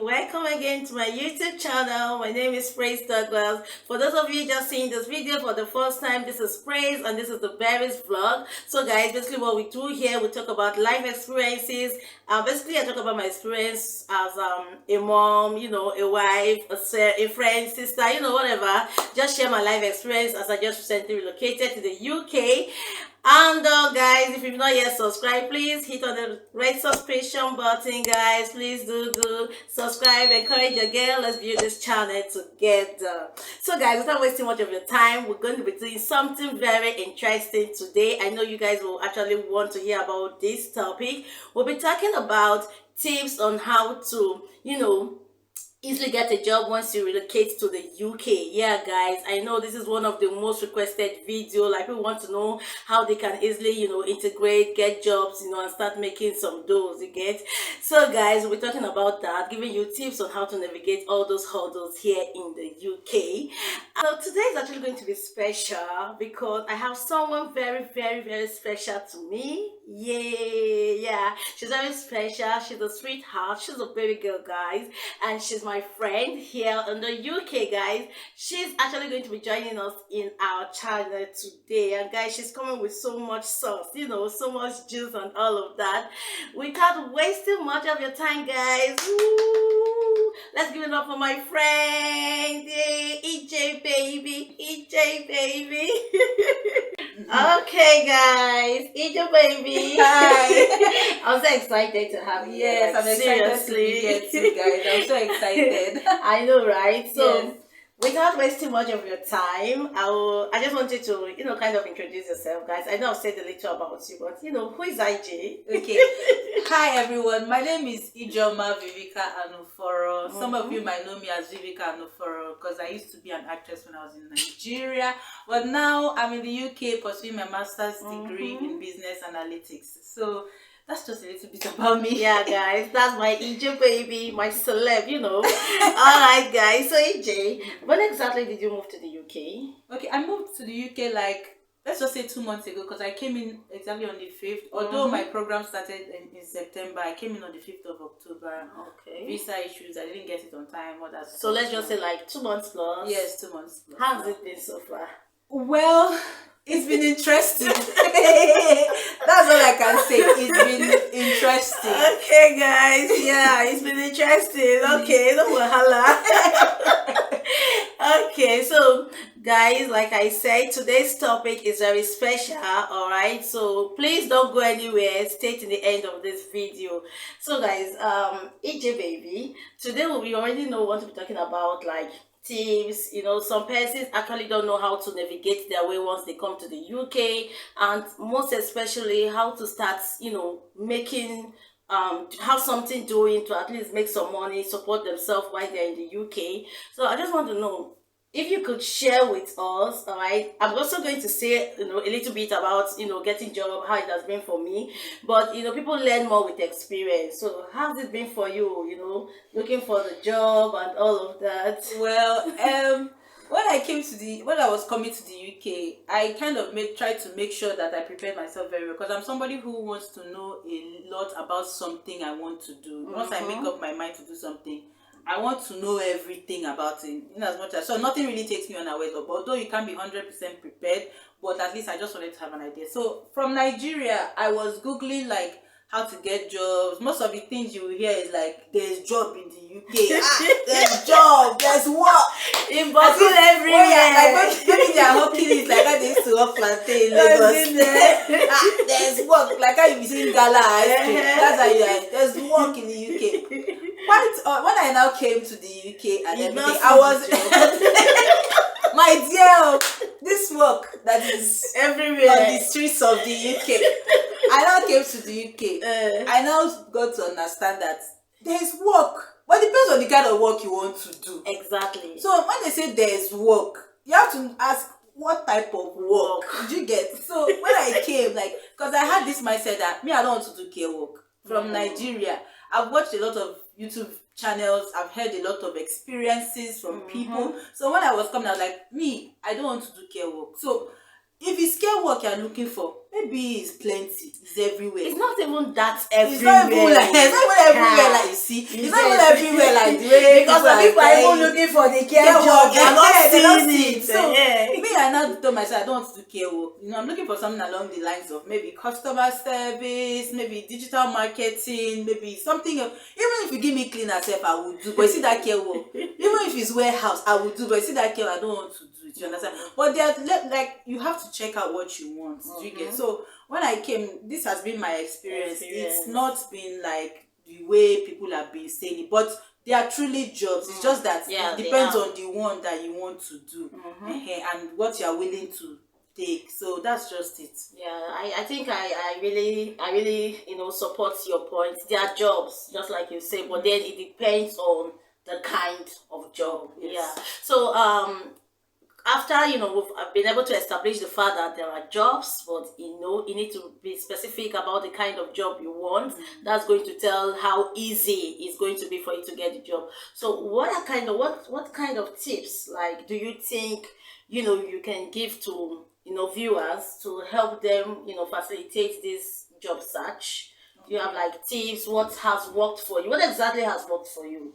Welcome again to my YouTube channel. My name is Praise Douglas. For those of you just seeing this video for the first time, this is Praise and this is the Berries vlog. So guys, basically what we do here, we talk about life experiences. Basically I talk about my experience as a mom, a wife, a friend, sister, whatever. Just share my life experience as I just recently relocated to the UK. And guys, if you've not yet subscribed, please hit on the red subscription button, guys. Please do subscribe. Encourage your girl. Let's build this channel together. So guys, without wasting much of your time, we're going to be doing something very interesting today. I know you guys will actually want to hear about this topic. We'll be talking about tips on how to easily get a job once you relocate to the UK. Yeah guys, I know this is one of the most requested video. Like, people want to know how they can easily integrate, get jobs, and start making some dough, you get. So guys, we're talking about that, giving you tips on how to navigate all those hurdles here in the UK. So today is actually going to be special because I have someone very, very, very special to me. Yeah, she's very special. She's a sweetheart. She's a baby girl, guys, and she's my friend here in the UK, guys. She's actually going to be joining us in our channel today, and guys, she's coming with so much sauce, so much juice and all of that. Without wasting much of your time, guys, let's give it up for my friend, EJ baby, EJ baby. Okay guys, EJ baby. Hi. I'm so excited to have you. Yes, I'm excited to be here too, guys. I'm so excited. I know, right? So yes. Without wasting much of your time, I just wanted to, kind of introduce yourself, guys. I know I've said a little about you, but who is IJ? Okay. Hi everyone. My name is Ijoma Vivika Anuforo. Some of you might know me as Vivika Anuforo because I used to be an actress when I was in Nigeria, but now I'm in the UK pursuing my master's degree in business analytics. So that's just a little bit about me. Yeah, guys, that's my EJ baby, my celeb, Alright, guys. So, EJ, when exactly did you move to the UK? Okay, I moved to the UK let's just say 2 months ago because I came in exactly on the 5th. Although my program started in September, I came in on the 5th of October. Okay. Visa issues, I didn't get it on time. So, let's just say like 2 months plus? Yes, 2 months plus. How's it been so far? Well, it's been interesting. That's all I can say. It's been interesting. Okay, guys. Yeah, it's been interesting. Okay, no wahala. Okay, so guys, like I said, today's topic is very special. All right, so please don't go anywhere. Stay to the end of this video. So guys, EJ baby, today we already want to be talking about tips. Some persons actually don't know how to navigate their way once they come to the UK, and most especially how to start making have something doing to at least make some money, support themselves while they're in the UK. So I just want to know if you could share with us. All right, I'm also going to say a little bit about getting job, how it has been for me, but people learn more with experience. So how's it been for you, looking for the job and all of that? Well, when I was coming to the UK, I kind of tried to make sure that I prepared myself very well because I'm somebody who wants to know a lot about something I want to do. Once I make up my mind to do something, I want to know everything about it, so nothing really takes me unawares. Although you can't be 100% prepared, but at least I just wanted to have an idea. So from Nigeria, I was googling how to get jobs. Most of the things you will hear is there's job in the UK. There's job, there's work. In Boston everywhere. Maybe they are hawking it like how they used to hawk plantain in Lagos. There's work, like how you be seeing gala ice cream. That's how you are. There's work in the UK. When I now came to the UK and everything, I was my dear, this work that is everywhere on the streets of the UK. I now came to the UK. I now got to understand that there's work, but it depends on the kind of work you want to do. Exactly. So when they say there's work, you have to ask what type of work did you get. So when I came, because I had this mindset that I don't want to do care work from Nigeria. I've watched a lot of YouTube channels. I've heard a lot of experiences from people. So when I was coming, I was like, I don't want to do care work. So if it's care work you're looking for, maybe it's plenty, it's everywhere. It's not even that It's everywhere. not even like everywhere like you see. It's not even everywhere like the way because some people are even looking for the care job. They're not seeing it. So me, I now told myself I don't want to do care work. I'm looking for something along the lines of maybe customer service, maybe digital marketing, maybe something else. Even if you give me cleaner self, I will do. But you see that care work. Even if it's warehouse, I will do. But you see that care, I don't want to do it. You understand? But there's like you have to check out what you want. Do you get? So when I came, this has been my experience. It's not been like the way people have been saying it, but they are truly jobs. It's just that it depends on the one that you want to do and what you are willing to take. So that's just it. I think I really support your point. They are jobs, just like you say, but then it depends on the kind of job. Yes. So after we've been able to establish the fact that there are jobs, but you need to be specific about the kind of job you want. That's going to tell how easy it's going to be for you to get the job. So what kind of tips like do you think you can give to viewers to help them facilitate this job search? Do you have like tips? What has worked for you? What exactly has worked for you?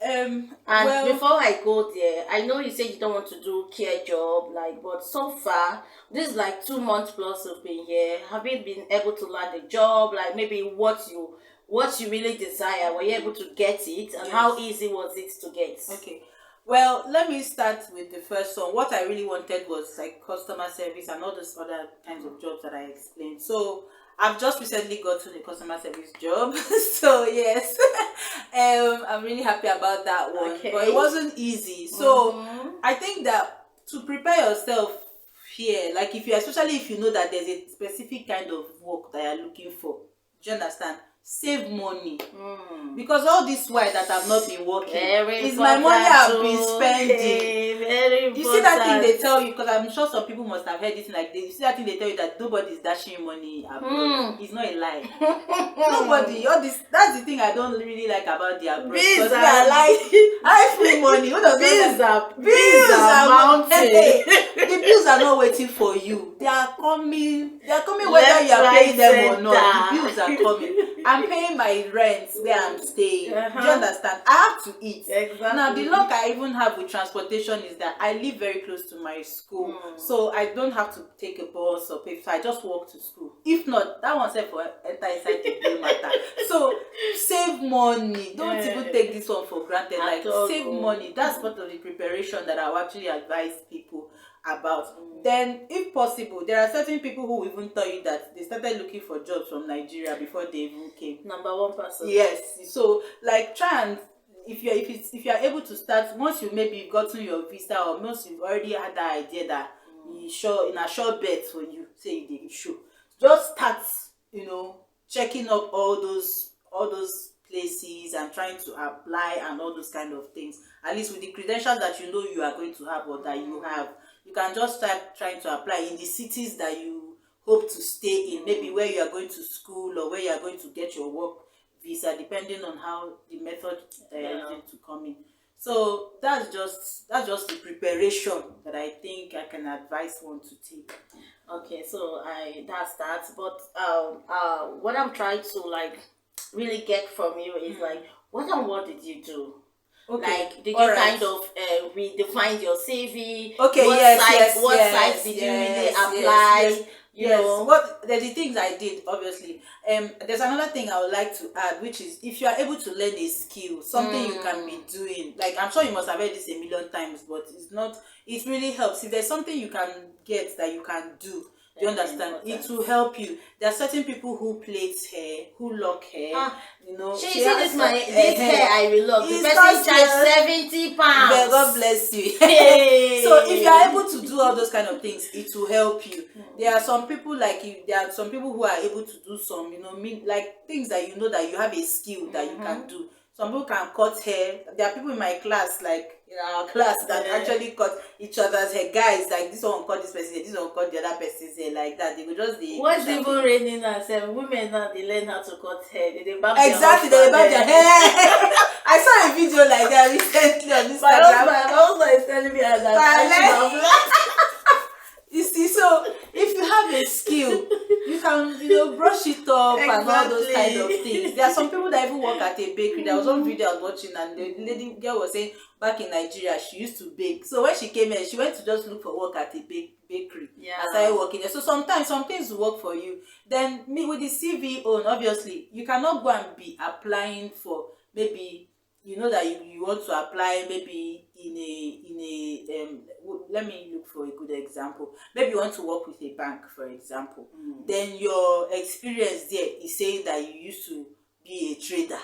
And before I go there, I know you said you don't want to do care job, but so far, this is like 2 months plus you've been here. Have you been able to land a job? Like maybe what you really desire, were you able to get it? And how easy was it to get? Okay. Well, let me start with the first one. What I really wanted was like customer service and all those other kinds of jobs that I explained. So I've just recently gotten a customer service job. So yes, I'm really happy about that one. Okay. But it wasn't easy. So I think that to prepare yourself here, like especially if you know that there's a specific kind of work that you're looking for, do you understand? Save money because all this while that I've not been working is my money I've been spending. Very important. You see that thing they tell you, because I'm sure some people must have heard it like this. You see that thing they tell you that nobody is dashing money abroad. It's not a lie. Nobody. All this. That's the thing I don't really like about the abroad. Bills are like I free money. What does bills are mounting. The bills are not waiting for you. They are coming. They are coming whether you are paying them or not. The bills are coming. I'm paying my rent where I'm staying. Do you understand? I have to eat. Exactly. Now, the luck I even have with transportation is that I live very close to my school. So I don't have to take a bus or pay. So I just walk to school. If not, that one's for enter inside the bill matter. So save money. Don't even take this one for granted. Like save money. That's part of the preparation that I'll actually advise people about. Then if possible, there are certain people who even tell you that they started looking for jobs from Nigeria before they even came. Number one person. Yes. So like try and if you are able to start once you maybe gotten your visa, or once you've already had that idea that you sure in a short bet when you say you show, just start checking up all those places and trying to apply and all those kind of things, at least with the credentials that you are going to have or that you have. You can just start trying to apply in the cities that you hope to stay in, maybe where you are going to school or where you are going to get your work visa, depending on how the method that you're using to come in. So that's just the preparation that I think I can advise one to take. Okay, so that's that. But what I'm trying to really get from you is what did you do? Okay. Like, did you kind of redefine your CV? Okay, what sites did you really apply? Yes. What the things I did, obviously. There's another thing I would like to add, which is if you are able to learn a skill, something you can be doing. Like, I'm sure you must have heard this a million times, but it really helps. If there's something you can get that you can do, you understand? It will help you. There are certain people who plait hair, who lock hair. This hair I will lock. The person charge £70. God bless you. Hey. So if you are able to do all those kind of things, it will help you. There are some people like you. There are some people who are able to do some, like things that that you have a skill that you can do. Some people can cut hair. There are people in my class, like in our class, that actually cut each other's hair. Guys, like this one cut this person's hair, this one cut the other person's hair, like that. They could just what's even raining us? Women now they learn how to cut hair. They barb exactly, they barb their hair. I saw a video like that recently on Instagram. My husband is telling me that. You see, so if you have a skill, video. There was one video I was watching, and the lady girl was saying back in Nigeria she used to bake. So when she came here, she went to just look for work at a bakery. Yeah. And started working there. So sometimes some things will work for you. Then me with the CV own, obviously you cannot go and be applying for, maybe you know that you want to apply maybe in a let me look for a good example. Maybe you want to work with a bank, for example. Then your experience there is saying that you used to be a trader.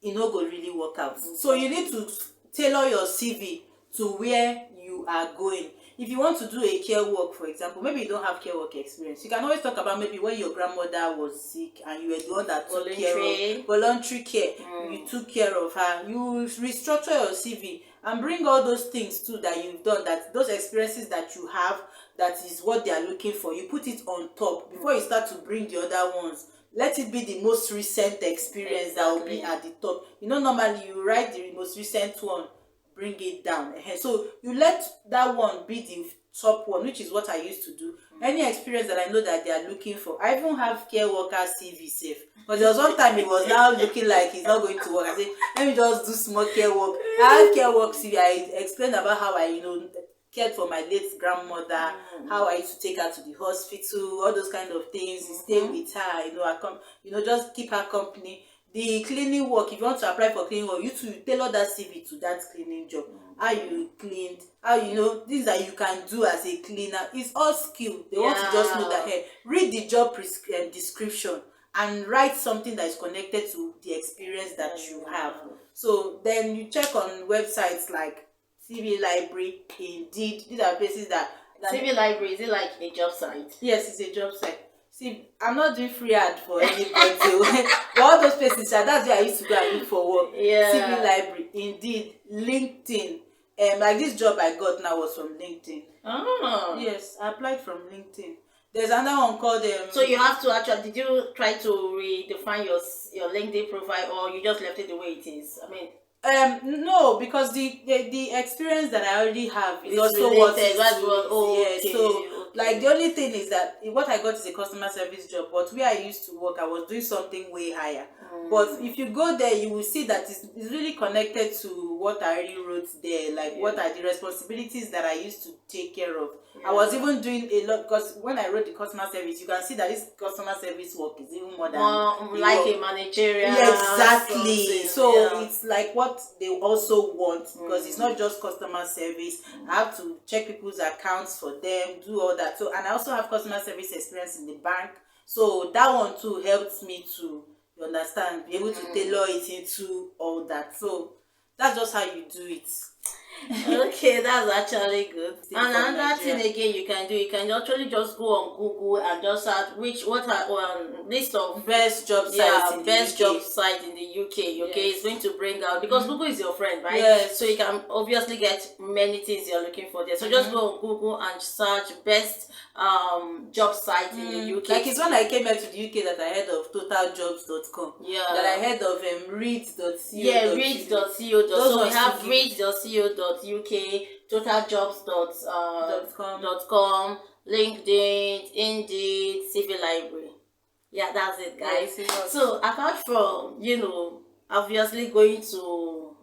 It no go really work out. So you need to tailor your CV to where you are going. If you want to do a care work, for example, maybe you don't have care work experience, you can always talk about maybe when your grandmother was sick and you were the one that took care of voluntary care. You took care of her. You restructure your CV and bring all those things too that you've done, that those experiences that you have, that is what they are looking for. You put it on top before you start to bring the other ones. Let it be the most recent experience that will be at the top. You know, normally you write the most recent one, bring it down. So you let that one be the top one, which is what I used to do. Any experience that I know that they are looking for. I even have care worker CV safe, because there was one time it was now looking like it's not going to work. I said, let me just do small care work. I have care work CV. I explained about how I cared for my late grandmother, how I used to take her to the hospital, all those kind of things, stay with her, I just keep her company. The cleaning work, if you want to apply for cleaning work, you to tailor that CV to that cleaning job. How you cleaned, how things that you can do as a cleaner. It's all skill. They want to just know that, hey, read the job description and write something that is connected to the experience that you have. So then you check on websites like CV Library, Indeed. These are places that CV Library, is it like a job site? Yes, it's a job site. See, I'm not doing free ad for anybody. But all those places, that's where I used to go and look for work. Yeah. CV Library, Indeed, LinkedIn. Like this job I got now was from LinkedIn. Oh. Yes, I applied from LinkedIn. There's another one called So you have to actually, did you try to redefine your LinkedIn profile, or you just left it the way it is? I mean, no, because the experience that I already have is also related, what is okay. So like the only thing is that what I got is a customer service job, but where I used to work I was doing something way higher. But if you go there, you will see that it's really connected to what I already wrote there, like what are the responsibilities that I used to take care of. I was even doing a lot, because when I wrote the customer service, you can see that this customer service work is even more than like a managerial. Exactly. So it's like what they also want, because it's not just customer service. I have to check people's accounts for them, do all that. So, and I also have customer service experience in the bank. So that one too helps me to, you understand, be able to tailor it into all that. So that's just how you do it. Okay, that's actually good. And another thing again you can do, you can actually just go on Google and just search what are list of best job sites in best the UK. job site in the UK. Okay, it's going to bring out, because Google is your friend, right? Yes. So you can obviously get many things you're looking for there. So just go on Google and search best job site in the UK. Like it's when I came here to the UK that I heard of totaljobs.com. Yeah. That I heard of reads.co. Yeah, reads.co. So we have reads.co.uk, totaljobs.com, LinkedIn, Indeed, CV Library. Yeah, that's it, guys. Yes, so apart from obviously going to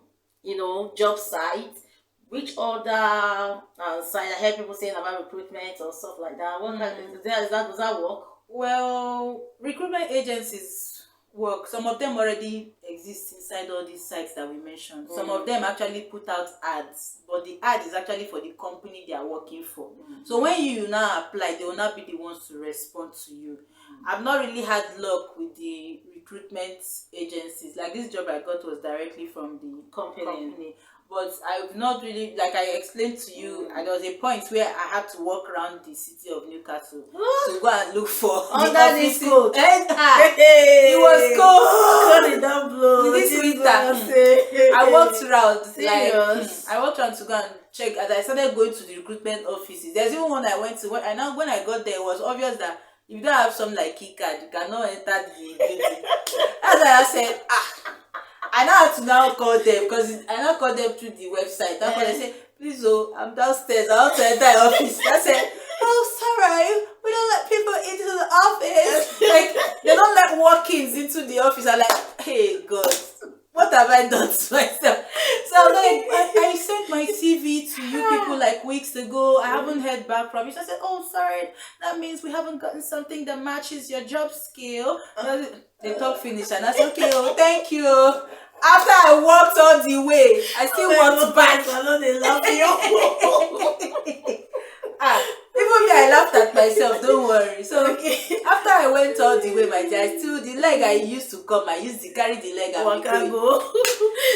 job sites, which other site I heard people saying about recruitment or stuff like that? What does that work? Well, recruitment agencies work. Some of them already exist inside all these sites that we mentioned. Some of them actually put out ads, but the ad is actually for the company they are working for. So when you now apply, they will not be the ones to respond to you. I've not really had luck with the recruitment agencies. Like this job I got was directly from the company. But I've not really, like I explained to you, and there was a point where I had to walk around the city of Newcastle to go and look for under this cold. It was cold. Don't blow. This winter, I walked around. I walked around to go and check. As I started going to the recruitment offices, there's even one I went to. When I got there, it was obvious that if you don't have something like key card, you cannot enter the building. As I said, I now have to now call them, because I now call them through the website. That's why they say, please, I'm downstairs. I want to enter the office. I said, sorry, we don't let people into the office. Like, they don't let walk-ins into the office. I'm like, hey, God, what have I done to myself? So I was like, I sent my CV to you people like weeks ago. I haven't heard back from you. So I said, oh, sorry, that means we haven't gotten something that matches your job skill. The talk finished, and I said, okay, oh, thank you. After I walked all the way, I still walked back. They love you. Even me, I laughed at myself, don't worry. So Okay. after I went all the way, my dear, still the leg I used to come, I used to carry the leg and One be can going. go.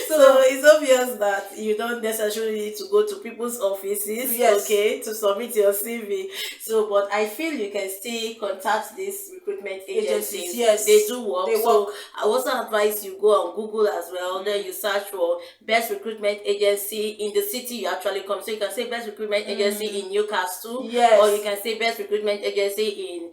So it's obvious that you don't necessarily need to go to people's offices, Yes. okay, to submit your CV. So, but I feel you can still contact these recruitment agencies. Yes. They do work. They So work. I also advise you go on Google as well. Then you search for best recruitment agency in the city you actually come. So you can say best recruitment agency in Newcastle. Yes. Or you can say best recruitment agency in,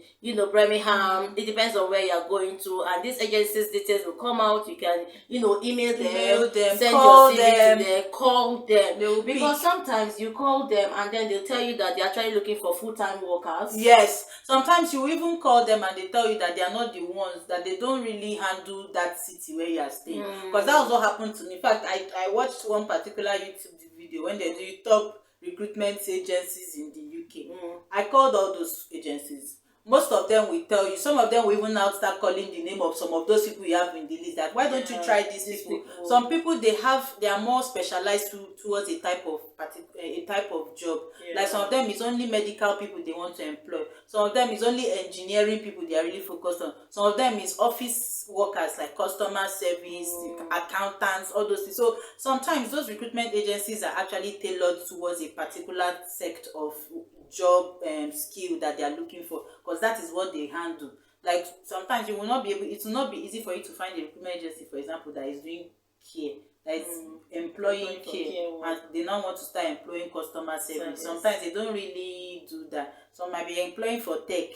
Birmingham. It depends on where you're going to, and these agencies' details will come out. You can, email them, send call your CV them. to them, call them. They will Because pick. sometimes you call them and then they'll tell you that they're actually looking for full-time workers. Yes, sometimes you even call them and they tell you that they are not the ones, that they don't really handle that city where you are staying. Because that was what happened to me. In fact, I watched one particular YouTube video when they do top recruitment agencies in the UK. I called all those agencies. Most of them will tell you, some of them will even now start calling the name of some of those people you have in the list, that why don't you try these people? Some people, they are more specialized towards a type of job. Like some of them is only medical people they want to employ. Some of them is only engineering people they are really focused on. Some of them is office workers like customer service, accountants, all those things. So sometimes those recruitment agencies are actually tailored towards a particular sect of job skill that they are looking for, because that is what they handle. Like sometimes it will not be easy for you to find a recruitment agency, for example, that is doing care, that is employing care, and they now want to start employing customer service. Sometimes they don't really do that. Some might be employing for tech.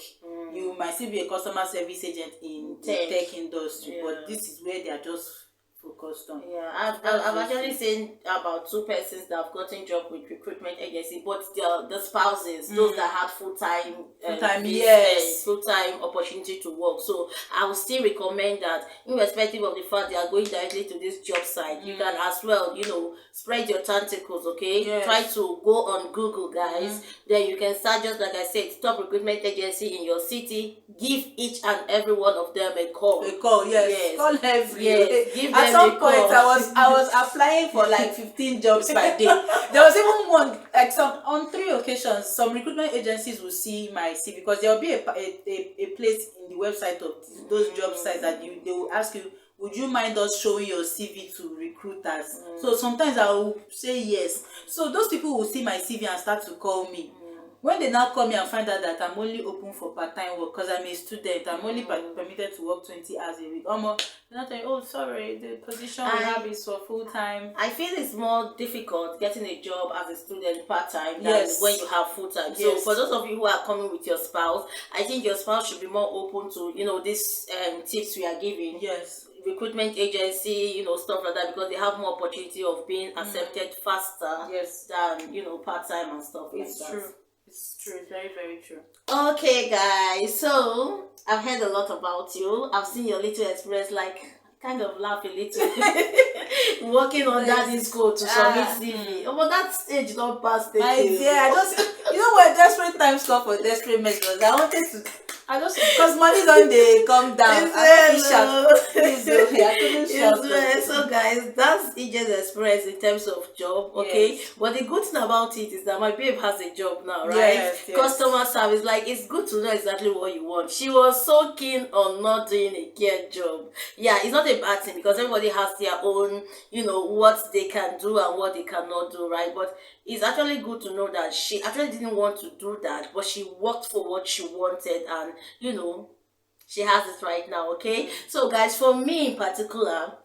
You might still be a customer service agent in the tech industry, but this is where they are just focused on. I've actually seen about 2 persons that have gotten job with recruitment agency, but the spouses, those that had full-time opportunity to work. So I would still recommend that, irrespective of the fact they are going directly to this job site, you can as well, spread your tentacles, okay? Try to go on Google, guys. Then you can start, just like I said, top recruitment agency in your city. Give each and every one of them a call. Call every. Give At them some a point, call. I was applying for like 15 jobs per day. There was even one, like on 3 occasions, some recruitment agencies will see my CV, because there will be a place in the website of those job sites that they will ask you, would you mind us showing your CV to recruiters? So sometimes I will say yes. So those people will see my CV and start to call me. When they now call me and find out that I'm only open for part-time work, because I'm a student, I'm only permitted to work 20 hours a week. They're not saying, oh, sorry, the position we have is for full-time. I feel it's more difficult getting a job as a student part-time than when you have full-time. So for those of you who are coming with your spouse, I think your spouse should be more open to, these tips we are giving. Recruitment agency, stuff like that, because they have more opportunity of being accepted faster than, part-time and stuff like that. It's true. It's true. It's very, very true. Okay, guys. So I've heard a lot about you. I've seen your little experience, like kind of laugh a little. Working on daddy's code to submit CV. But that stage not past the My dear, when desperate times call for desperate measures, because money don't they come down. So guys, that's EJ's experience in terms of job, okay? But the good thing about it is that my babe has a job now, right? Customer service, like, it's good to know exactly what you want. She was so keen on not doing a care job. Yeah, it's not a bad thing, because everybody has their own, what they can do and what they cannot do, right? But it's actually good to know that she actually didn't want to do that, but she worked for what she wanted, and she has it right now, okay? So guys, for me in particular,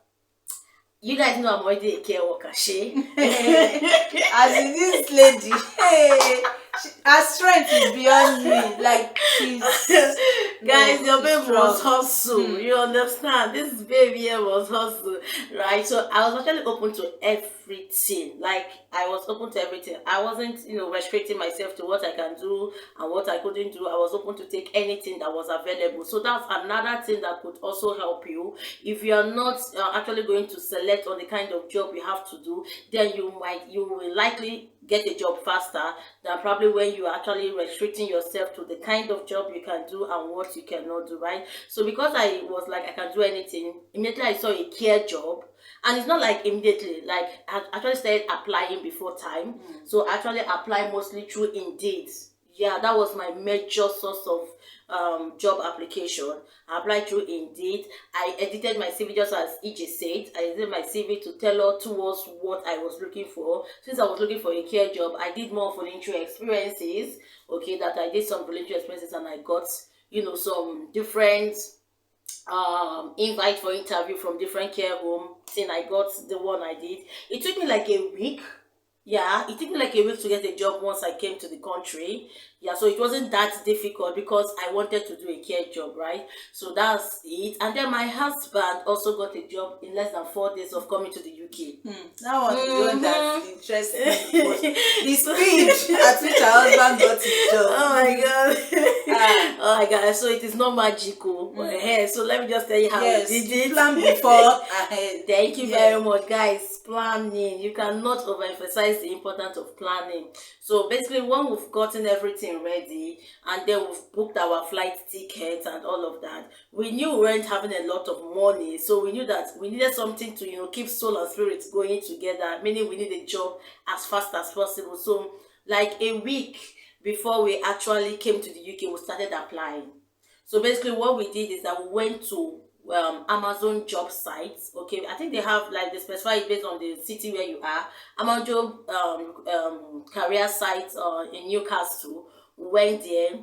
you guys know I'm already a care worker, she. As in this lady, Her strength is beyond me. Like she's Guys, no, your she's babe strong. was hustle. You understand? This baby here was hustle, right? So I was actually open to everything. Like I was open to everything. I wasn't, restricting myself to what I can do and what I couldn't do. I was open to take anything that was available. So that's another thing that could also help you. If you are not actually going to select on the kind of job you have to do, then you will likely get a job faster than probably when you are actually restricting yourself to the kind of job you can do and what you cannot do, right? So because I was like, I can do anything, immediately I saw a care job. And it's not like immediately, like I actually started applying before time. So I actually apply mostly through Indeed. Yeah, that was my major source of job application. I applied through Indeed. I edited my CV just as EJ said. I edited my CV to tailor towards what I was looking for. Since I was looking for a care job, I did more voluntary experiences. Okay, that I did some voluntary experiences and I got, some different invite for interview from different care home. Then I got the one I did. It took me like a week. Yeah, it took me like a week to get a job once I came to the country. Yeah, so it wasn't that difficult because I wanted to do a care job, right? So that's it. And then my husband also got a job in less than 4 days of coming to the UK. That was the one that interests me most. The speed at which her husband got his job. Oh my god. Oh my god. So it is not magical. So let me just tell you how Yes, we did it. plan before ahead. Thank you very much, guys. Planning. You cannot overemphasize the importance of planning. So basically, when we've gotten everything ready and then we've booked our flight tickets and all of that, we knew we weren't having a lot of money. So we knew that we needed something to, keep soul and spirit going together, meaning we need a job as fast as possible. So like a week before we actually came to the UK, we started applying. So basically what we did is that we went to Amazon job sites. Okay, I think they have like they specify it based on the city where you are. Amazon career sites in Newcastle. We went there,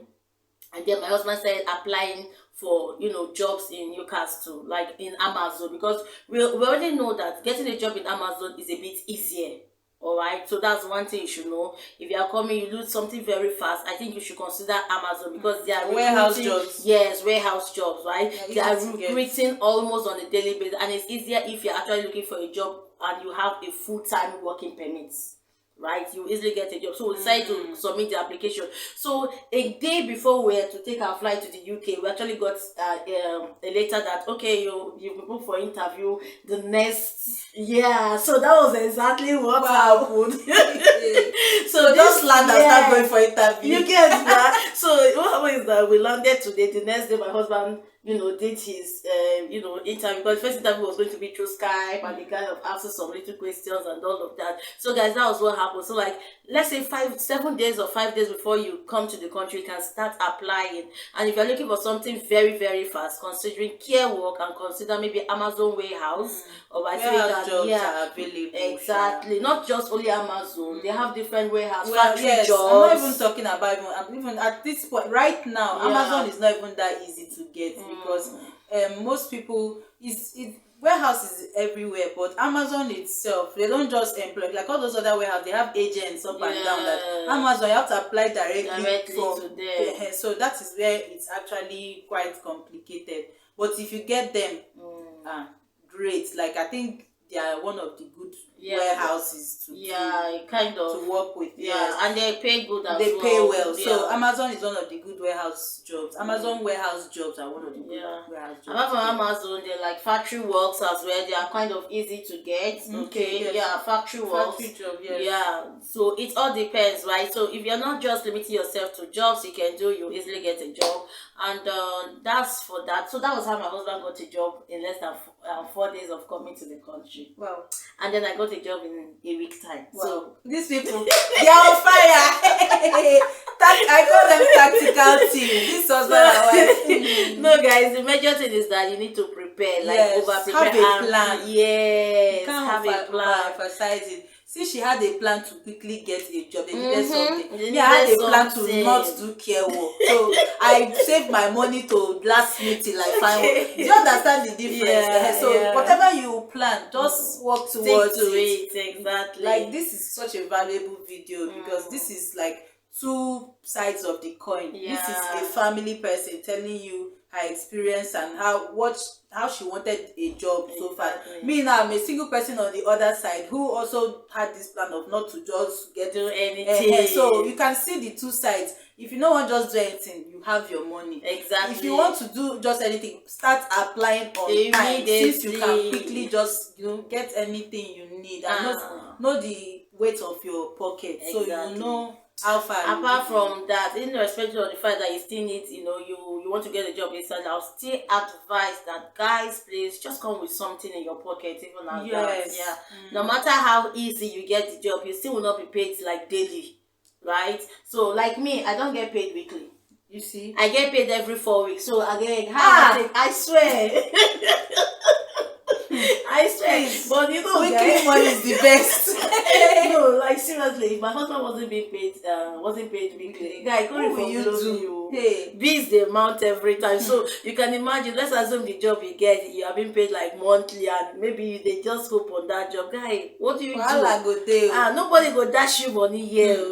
and then my husband started applying for jobs in Newcastle, like in Amazon, because we already know that getting a job in Amazon is a bit easier. All right, so that's one thing you should know. If you are coming, you do something very fast, I think you should consider Amazon because they are warehouse jobs. Yes, warehouse jobs, right? Yeah, they are recruiting almost on a daily basis, and it's easier if you're actually looking for a job and you have a full-time working permit. Right, you easily get a job. So we decided to submit the application. So a day before we had to take our flight to the UK, we actually got a letter that you've been booked for interview the next. Yeah, so that was exactly what happened. So just land and start going for interview. You get that? So what happened is that we landed today. The next day, my husband did his interview, because the first interview was going to be through Skype, and they kind of asked some little questions and all of that. So guys, that was what happened. So like, let's say 7 days or 5 days before you come to the country, you can start applying. And if you're looking for something very, very fast, considering care work, and consider maybe Amazon warehouse or warehouse jobs are available. Exactly, not just only Amazon. They have different warehouse factory yes, jobs. I'm not even talking about even at this point right now. Amazon is not even that easy to get because most people warehouse is everywhere, but Amazon itself, they don't just employ like all those other warehouses. They have agents up and down. That Amazon, you have to apply directly to them. So that is where it's actually quite complicated. But if you get them, great. Like I think they are one of the good warehouses to work with. Yes, and they pay good as well. They pay well. So Amazon is one of the good warehouse jobs. Amazon warehouse jobs are one of the good warehouse jobs. Apart from Amazon, they're like factory works as well. They are kind of easy to get. Factory works. Factory job, yes. Yeah, so it all depends, right? So if you're not just limiting yourself to jobs you can do, you easily get a job. And that's for that. So that was how my husband got a job in less than 4 days of coming to the country. Wow. And then I got a job in a week's time. Wow. So these people, they are on fire. I call them tactical team. This husband and wife. No, guys, the major thing is that you need to prepare, over prepare. Have a plan. Yes, have a plan. Emphasize it. See, she had a plan to quickly get a job. They needed something. I had a plan to not do care work. So I saved my money to last minute till I find work. Do you understand the difference? So whatever you plan, just work towards it. Exactly. Like this is such a valuable video because this is like two sides of the coin. Yeah. This is a family person telling you her experience and how she wanted a job so far. Me now, I'm a single person on the other side who also had this plan of not to just do anything. So you can see the two sides. If you don't want just do anything, you have your money. Exactly. If you want to do just anything, start applying on time, since you can quickly just get anything you need and know the weight of your pocket. Exactly. So you know how far. Apart from that, irrespective of the fact that you still need, you want to get a job inside, I'll still advise that, guys, please just come with something in your pocket, even at that. Yeah. No matter how easy you get the job, you still will not be paid like daily, right? So like me, I don't get paid weekly. You see, I get paid every 4 weeks. So again, I swear. I swear, but weekly money is the best. No, like seriously, if my husband wasn't paid weekly, guy, what will you do? Hey, bills the amount every time. So you can imagine. Let's assume the job you get, you are being paid like monthly, and maybe they just hope on that job. Guy, what do you do? Nobody go dash you money here.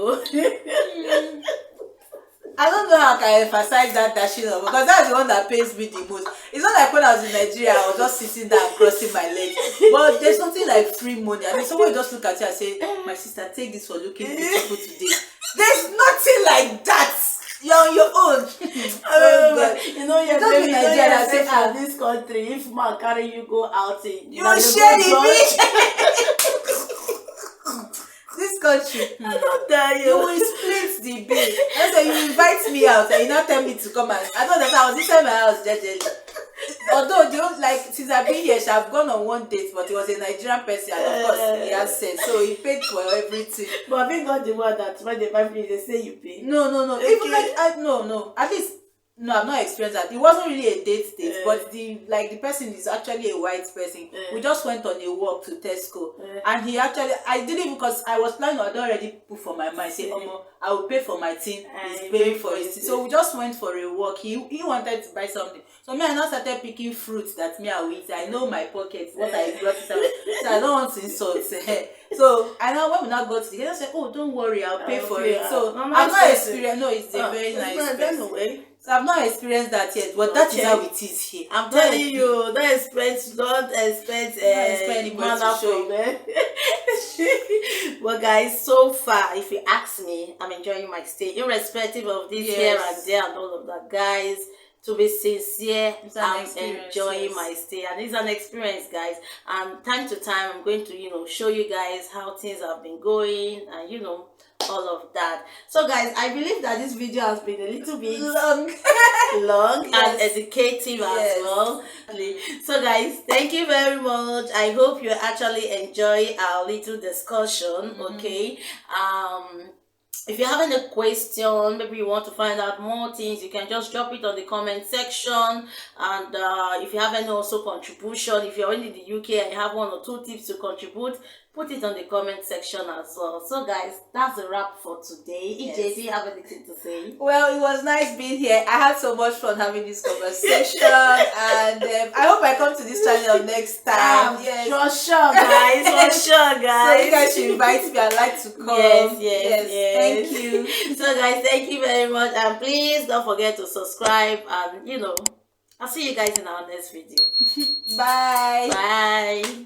I don't know how I can emphasize that dashing up, because that's the one that pays me the most. It's not like when I was in Nigeria, I was just sitting there and crossing my legs. But there's something like free money. I mean, someone will just look at you and say, "My sister, take this for looking beautiful today." There's nothing like that. You're on your own. You're in Nigeria. For this country, if man carry you go out, you share the bitch. This country, I don't tell you will split the bill. And so you invite me out and you not tell me to come and I don't know. I was inside my house jejely. Although since I've been here, I've gone on one date, but it was a Nigerian person, and of course he has sense, so he paid for everything. But I think not the one that when they buy me, they say you pay. No. Okay. Even no. At least. No, I've not experienced that. It wasn't really a date, but the person is actually a white person. We just went on a walk to Tesco, and I didn't even, because I was planning, I'd already put for my mind, say, I will pay for my thing, he's paying for it. So we just went for a walk. He wanted to buy something. So me, I now started picking fruits that me I will eat. I know my pocket, what I brought inside. So I don't want to insult. So I know when we now got to the, I said, "Oh, don't worry, I'll pay for it." So I've not experienced. No, it's a very nice place. So I've not experienced that yet, but that is how it is here. I'm telling you, don't expect manner from them. But guys, so far, if you ask me, I'm enjoying my stay, irrespective of this here and there and all of that, guys. To be sincere, I'm enjoying my stay, and it's an experience, guys. And time to time, I'm going to show you guys how things have been going, and all of that. So guys, I believe that this video has been a little bit long and educative as well. So guys, thank you very much. I hope you actually enjoy our little discussion. Okay, if you have any question, maybe you want to find out more things, you can just drop it on the comment section. And if you have any also contribution, if you're in the UK and you have 1 or 2 tips to contribute, put it on the comment section as well. So guys, that's a wrap for today. EJ, do you have anything to say? Well, it was nice being here. I had so much fun having this conversation, and I hope I come to this channel next time. For sure, guys. For sure, guys. So you guys should invite me. I'd like to come. Yes. Thank you. So guys, thank you very much, and please don't forget to subscribe, and I'll see you guys in our next video. Bye. Bye.